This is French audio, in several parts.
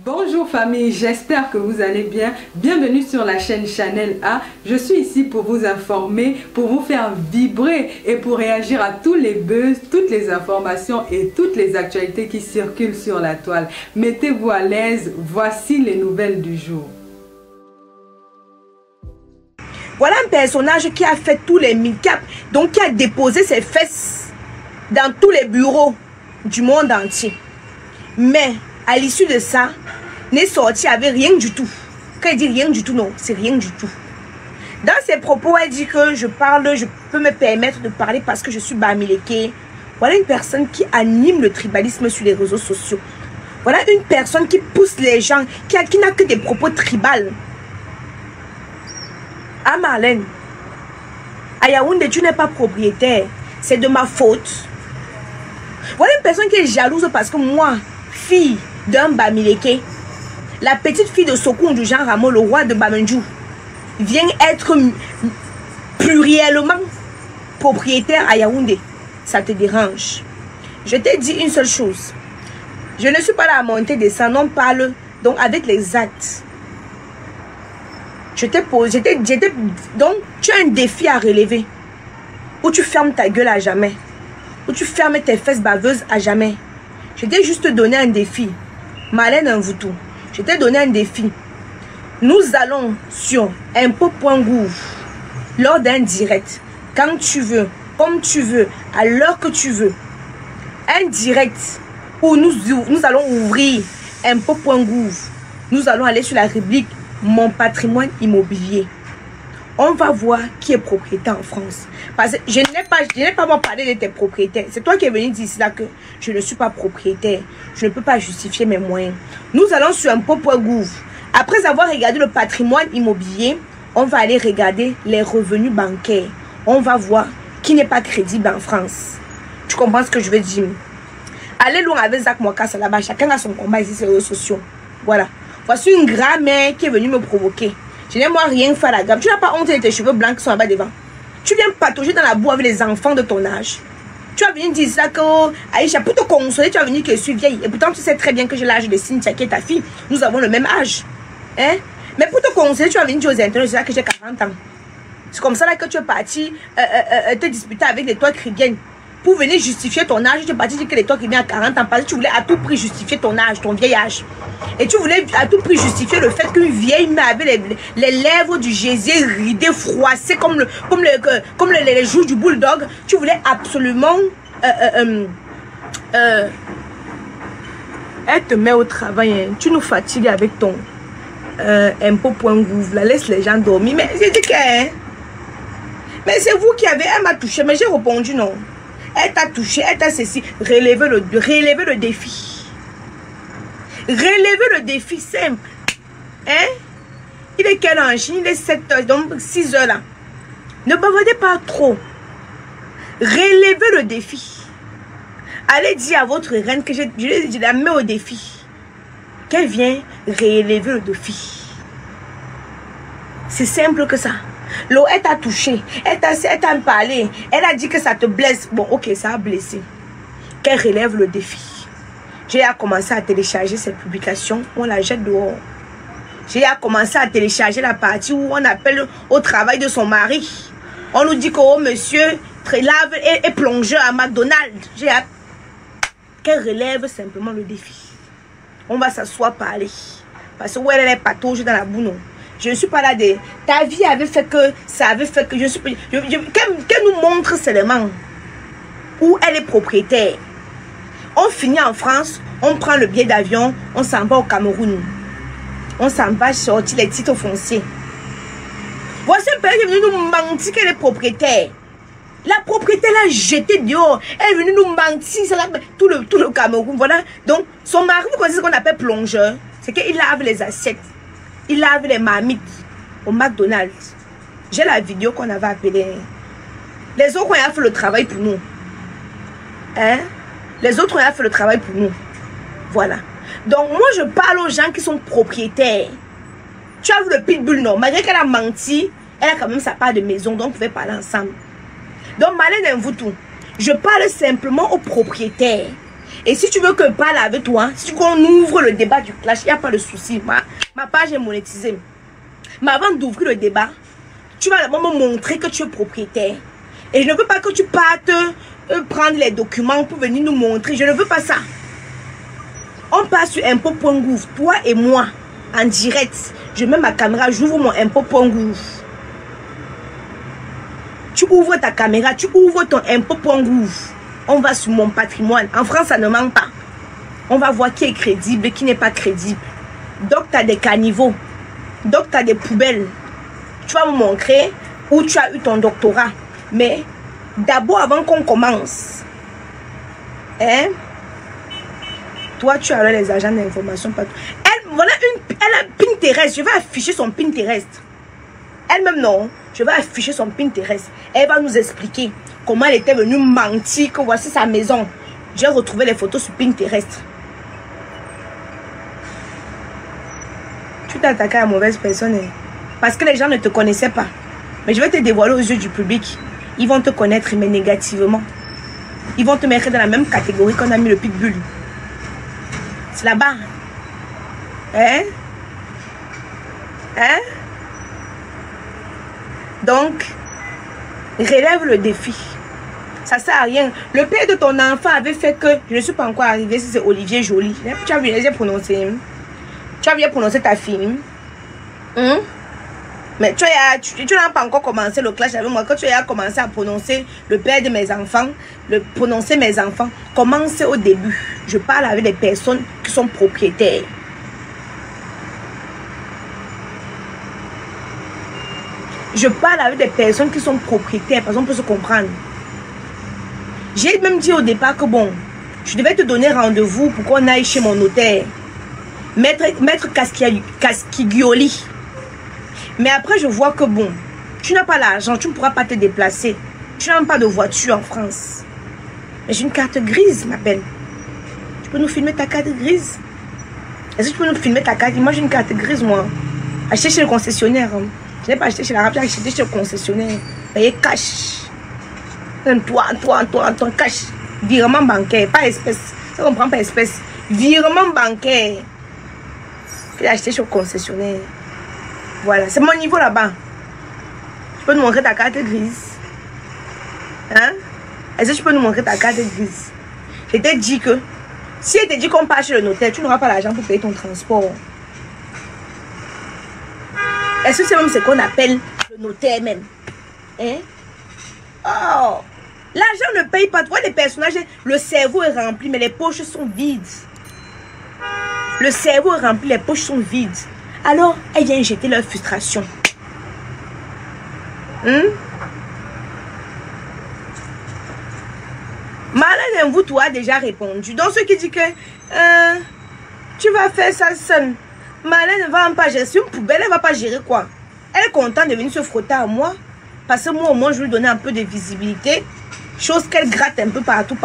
Bonjour famille, j'espère que vous allez bien. Bienvenue sur la chaîne Chanel A. Je suis ici pour vous informer, pour vous faire vibrer et pour réagir à tous les buzz, toutes les informations et toutes les actualités qui circulent sur la toile. Mettez-vous à l'aise, voici les nouvelles du jour. Voilà un personnage qui a fait tous les make-up, donc qui a déposé ses fesses dans tous les bureaux du monde entier. Mais à l'issue de ça, n'est sorti avec rien du tout. Quand elle dit rien du tout, non, c'est rien du tout. Dans ses propos, elle dit que je peux me permettre de parler parce que je suis Bamileke. Voilà une personne qui anime le tribalisme sur les réseaux sociaux. Voilà une personne qui pousse les gens, qui n'a que des propos tribales. Ah Marlène, à Yaoundé, tu n'es pas propriétaire. C'est de ma faute. Voilà une personne qui est jalouse parce que moi, fille d'un Bamileke, la petite fille de Sokoun du Jean Rameau, le roi de Bamendjou, vient être pluriellement propriétaire à Yaoundé. Ça te dérange? Je t'ai dit une seule chose. Je ne suis pas là à monter des sangs, on parle donc avec les actes. Je t'ai posé, donc tu as un défi à relever. Ou tu fermes ta gueule à jamais. Ou tu fermes tes fesses baveuses à jamais. Je t'ai juste donné un défi. Marlène Mvoutou, je t'ai donné un défi. Nous allons sur impôt.gouv lors d'un direct. Quand tu veux, comme tu veux, à l'heure que tu veux. Un direct où nous allons ouvrir impôt.gouv. Nous allons aller sur la rubrique Mon patrimoine immobilier. On va voir qui est propriétaire en France. Parce que je n'ai pas parlé de tes propriétaires. C'est toi qui es venu dire cela que je ne suis pas propriétaire. Je ne peux pas justifier mes moyens. Nous allons sur impôt.gouv. Après avoir regardé le patrimoine immobilier, on va aller regarder les revenus bancaires. On va voir qui n'est pas crédible en France. Tu comprends ce que je veux dire? Allez loin avec Zach Mwakassa là-bas. Chacun a son combat ici sur les réseaux sociaux. Voilà. Voici une grand-mère qui est venue me provoquer. Je n'ai moi rien fait à la gamme. Tu n'as pas honte de tes cheveux blancs qui sont là-bas devant. Tu viens patauger dans la boue avec les enfants de ton âge. Tu vas venir dire ça que Aïcha, pour te consoler, tu vas venir que je suis vieille. Et pourtant, tu sais très bien que j'ai l'âge de Cynthia qui est ta fille. Nous avons le même âge. Hein? Mais pour te consoler, tu vas venir dire aux internautes que j'ai 40 ans. C'est comme ça là que tu es parti te disputer avec les toits cribiennes. Pour venir justifier ton âge, tu es parti dire que les toits cribiennes à 40 ans. Parce que tu voulais à tout prix justifier ton âge, ton vieil âge. Et tu voulais à tout prix justifier le fait qu'une vieille mère avait les lèvres du gésier ridées, froissées comme les joues du bulldog. Tu voulais absolument... elle te met au travail. Hein. Tu nous fatigues avec ton impôt.gouv. Laisse les gens dormir. Mais j'ai dit que... Hein, mais c'est vous qui avez... Elle m'a touché, mais j'ai répondu non. Elle t'a touché, elle t'a ceci. Relevez le défi. Relevez le défi simple. Hein? Il est quelle heure en Chine? Il est 7 heures, donc 6 heures là. Ne bavardez pas trop. Relevez le défi. Allez dire à votre reine que je la mets au défi. Qu'elle vient relever le défi. C'est simple que ça. L'eau, elle t'a touché. Elle t'a parlé. Elle a dit que ça te blesse. Bon, ok, ça a blessé. Qu'elle relève le défi. J'ai commencé à télécharger cette publication. On la jette dehors. J'ai commencé à télécharger la partie où on appelle au travail de son mari. On nous dit que oh, monsieur lave et plongeur à McDonald's. J'ai qu'elle relève simplement le défi. On va s'asseoir parler. Parce que où elle est patauge dans la boue, non. Je ne suis pas là de... Ta vie avait fait que... Ça avait fait que... Qu'elle nous montre seulement où elle est propriétaire. On finit en France, on prend le billet d'avion, on s'en va au Cameroun. On s'en va sortir les titres fonciers. Voici un père qui est venu nous mentir qu'elle est propriétaire. La propriétaire l'a jetée dehors. Elle est venue nous mentir. Tout le Cameroun. Voilà. Donc, son mari, vous connaissez ce qu'on appelle plongeur. C'est qu'il lave les assiettes. Il lave les marmites au McDonald's. J'ai la vidéo qu'on avait appelée. Les autres ont fait le travail pour nous. Hein? Les autres ont fait le travail pour nous. Voilà. Donc, moi, je parle aux gens qui sont propriétaires. Tu as vu le pitbull, non? Malgré qu'elle a menti, elle a quand même sa part de maison. Donc, on pouvait parler ensemble. Donc, Marlène Mvoutou, je parle simplement aux propriétaires. Et si tu veux que je parle avec toi, si qu'on ouvre le débat du clash, il n'y a pas de souci. Ma page est monétisée. Mais avant d'ouvrir le débat, tu vas d'abord me montrer que tu es propriétaire. Et je ne veux pas que tu partes prendre les documents pour venir nous montrer. Je ne veux pas ça. On passe sur impôt.gouv, toi et moi, en direct. Je mets ma caméra, j'ouvre mon impôt.gouv. Tu ouvres ta caméra, tu ouvres ton impôt.gouv. On va sur mon patrimoine. En France, ça ne manque pas. On va voir qui est crédible et qui n'est pas crédible. Donc, tu as des caniveaux. Donc, tu as des poubelles. Tu vas me montrer où tu as eu ton doctorat. Mais, d'abord, avant qu'on commence, hein, toi, tu as les agents d'information partout. Elle a Pinterest. Je vais afficher son Pinterest. Elle-même, non. Je vais afficher son Pinterest. Elle va nous expliquer comment elle était venue mentir que voici sa maison. J'ai retrouvé les photos sur Pinterest. Tu t'es attaqué à la mauvaise personne. Hein? Parce que les gens ne te connaissaient pas. Mais je vais te dévoiler aux yeux du public. Ils vont te connaître, mais négativement. Ils vont te mettre dans la même catégorie qu'on a mis le pitbull. C'est là-bas. Hein? Hein? Donc, relève le défi. Ça sert à rien. Le père de ton enfant avait fait que... Je ne suis pas encore arrivée, si c'est Olivier Joly. Tu as bien prononcé. Tu as bien prononcé ta fille. Hein? Mais tu n'as pas encore commencé le clash avec moi. Quand tu as commencé à prononcer le père de mes enfants, prononcer mes enfants, commencez au début. Je parle avec des personnes qui sont propriétaires. Je parle avec des personnes qui sont propriétaires, parce qu'on peut se comprendre. J'ai même dit au départ que bon, je devais te donner rendez-vous pour qu'on aille chez mon notaire. Maître Casquigioli. Mais après, je vois que bon, tu n'as pas l'argent, tu ne pourras pas te déplacer. Tu n'as même pas de voiture en France. Mais j'ai une carte grise, ma belle. Tu peux nous filmer ta carte grise? Est-ce que tu peux nous filmer ta carte? Moi, j'ai une carte grise, moi. Acheter chez le concessionnaire. Hein. Je n'ai pas acheté chez l'arabe, j'ai acheté chez le concessionnaire. Payé cash. Toi, cash. Virement bancaire, pas espèce. Ça comprend pas espèce. Virement bancaire. J'ai acheté chez le concessionnaire. Voilà, c'est mon niveau là-bas. Tu peux nous montrer ta carte grise? Hein? Est-ce que tu peux nous montrer ta carte grise? Je t'ai dit que si elle te dit qu'on part chez le notaire, tu n'auras pas l'argent pour payer ton transport. Est-ce que c'est même ce qu'on appelle le notaire même? Hein? Oh! L'argent ne paye pas. Tu vois les personnages, le cerveau est rempli, mais les poches sont vides. Le cerveau est rempli, les poches sont vides. Alors, elles viennent jeter leur frustration. Malin vous, toi, a déjà répondu. Donc, ceux qui disent que tu vas faire ça seul. Malin ne va pas gérer. C'est une poubelle, elle ne va pas gérer quoi? Elle est contente de venir se frotter à moi. Parce que moi, au moins, je lui donner un peu de visibilité. Chose qu'elle gratte un peu partout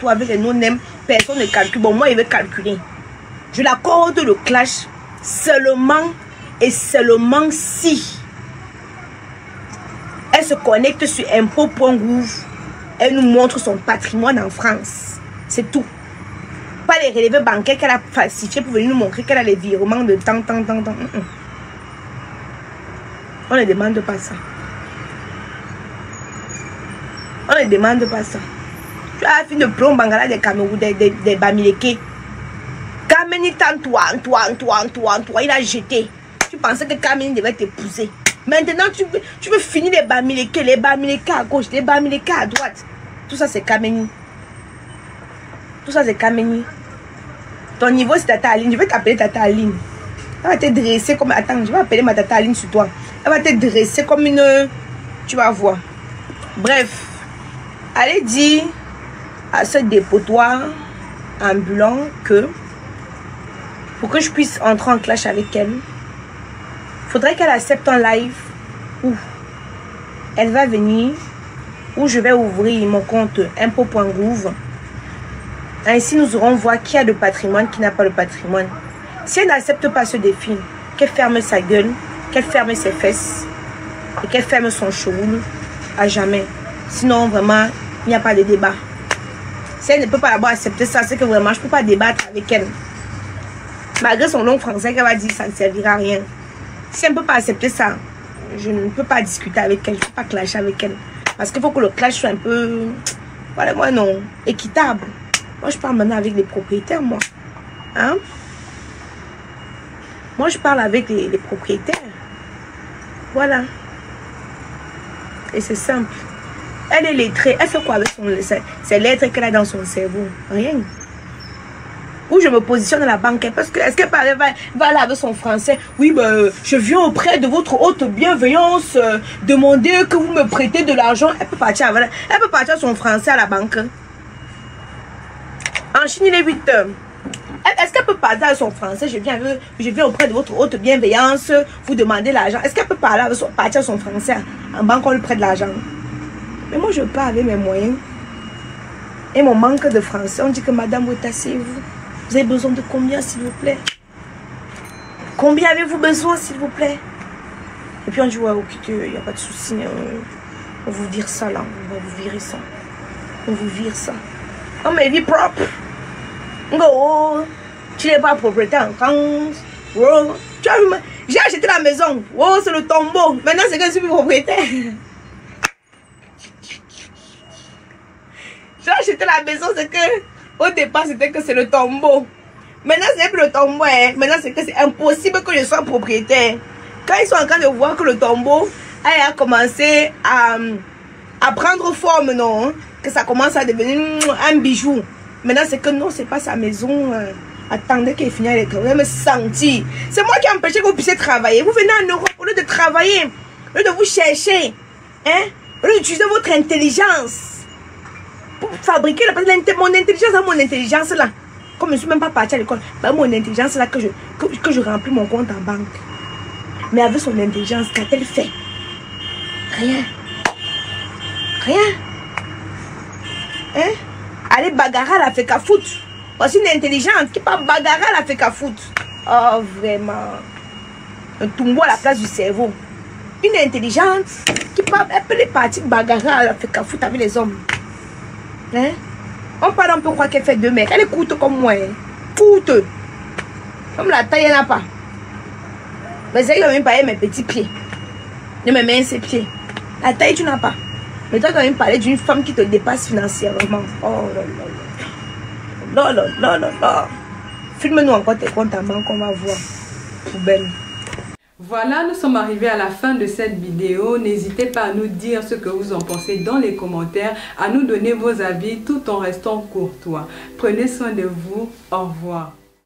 avec les no-names. Personne ne calcule. Bon, moi, il veut calculer. Je l'accorde le clash seulement et seulement si elle se connecte sur impôt.gouv. Elle nous montre son patrimoine en France. C'est tout. Pas les relevés bancaires qu'elle a falsifiés pour venir nous montrer qu'elle a les virements de tant. On ne demande pas ça. On ne demande pas ça. Tu as fini de plomb Bangala des Cameroun, des Bamileke. Kameni toi, il a jeté. Tu pensais que Kameni devait t'épouser. Maintenant, tu veux finir les Bamileke à gauche, les Bamileke à droite. Tout ça, c'est Kameni. Tout ça, c'est Kameni. Ton niveau, c'est Tata Aline. Je vais t'appeler Tata Aline. Elle va te dresser comme... Attends, je vais appeler ma Tata Aline sur toi. Elle va te dresser comme une... Tu vas voir. Bref. Allez dire à ce dépotoir ambulant que... Pour que je puisse entrer en clash avec elle, il faudrait qu'elle accepte un live où elle va venir, où je vais ouvrir mon compte impôt.gouv. Ainsi, nous aurons voir qui a le patrimoine, qui n'a pas le patrimoine. Si elle n'accepte pas ce défi, qu'elle ferme sa gueule, qu'elle ferme ses fesses et qu'elle ferme son cheveu à jamais. Sinon, vraiment, il n'y a pas de débat. Si elle ne peut pas d'abord accepter ça, c'est que vraiment, je ne peux pas débattre avec elle. Malgré son nom français, qu'elle va dire, ça ne servira à rien. Si elle ne peut pas accepter ça, je ne peux pas discuter avec elle, je ne peux pas clasher avec elle. Parce qu'il faut que le clash soit un peu, voilà, moi non, équitable. Moi, je parle maintenant avec les propriétaires, moi. Hein? Moi, je parle avec les propriétaires. Voilà. Et c'est simple. Elle est lettrée. Elle fait quoi avec ses lettres qu'elle a dans son cerveau? Rien. Où je me positionne à la banque. Parce que, est-ce qu'elle va aller avec son français? Oui, ben, je viens auprès de votre haute bienveillance demander que vous me prêtez de l'argent. Elle peut partir avec, elle peut partir son français à la banque. En Chine, il est 8 heures. Est-ce qu'elle peut parler à son français? Je viens auprès de votre haute bienveillance, vous demander l'argent. Est-ce qu'elle peut partir à son français en banque, on lui prête de l'argent? Mais moi, je parle avec mes moyens. Et mon manque de français, on dit que madame, asseyez-vous. Vous avez besoin de combien, s'il vous plaît? Combien avez-vous besoin, s'il vous plaît? Et puis on dit, ouais, ok, il n'y a pas de souci. On vous vire ça, là. On va vous virer ça. On vous vire ça. Oh, mais vie propre. Oh, tu n'es pas propriétaire en France. Oh, tu as vu, j'ai acheté la maison. Oh, c'est le tombeau. Maintenant, c'est que je suis propriétaire. J'ai acheté la maison, c'est que au départ, c'était que c'est le tombeau. Maintenant, ce n'est plus le tombeau. Hein. Maintenant, c'est que c'est impossible que je sois propriétaire. Quand ils sont en train de voir que le tombeau a commencé à prendre forme, non? Que ça commence à devenir un bijou. Maintenant, c'est que non, c'est pas sa maison. Attendez qu'elle finisse les travaux. Me sentir. C'est moi qui ai empêché que vous puissiez travailler. Vous venez en Europe au lieu de travailler, au lieu de vous chercher, hein? Au lieu d'utiliser votre intelligence pour fabriquer mon intelligence, mon intelligence là. Comme je ne suis même pas partie à l'école, bah, mon intelligence là que je remplis mon compte en banque. Mais avec son intelligence, qu'a-t-elle fait? Rien. Rien. Hein? Aller bagarrer à la fait qu'à foutre. Voici une intelligente qui part bagarrer à la fait qu'à foutre. Oh, vraiment. Un tombeau à la place du cerveau. Une intelligente qui part, elle peut les partir bagarrer à la fait qu'à foutre avec les hommes. Hein? On parle un peu croire qu'elle fait 2 mètres. Elle est courte comme moi. Hein? Courte. Comme la taille, elle n'a pas. Mais c'est quand même pas mes petits pieds. Ne me mets ses pieds. La taille, tu n'as pas. Mais toi, quand même parler d'une femme qui te dépasse financièrement. Oh là là. Là là là là là. Filme-nous encore tes comptes en banque, on va voir. Poubelle. Voilà, nous sommes arrivés à la fin de cette vidéo. N'hésitez pas à nous dire ce que vous en pensez dans les commentaires, à nous donner vos avis tout en restant courtois. Prenez soin de vous. Au revoir.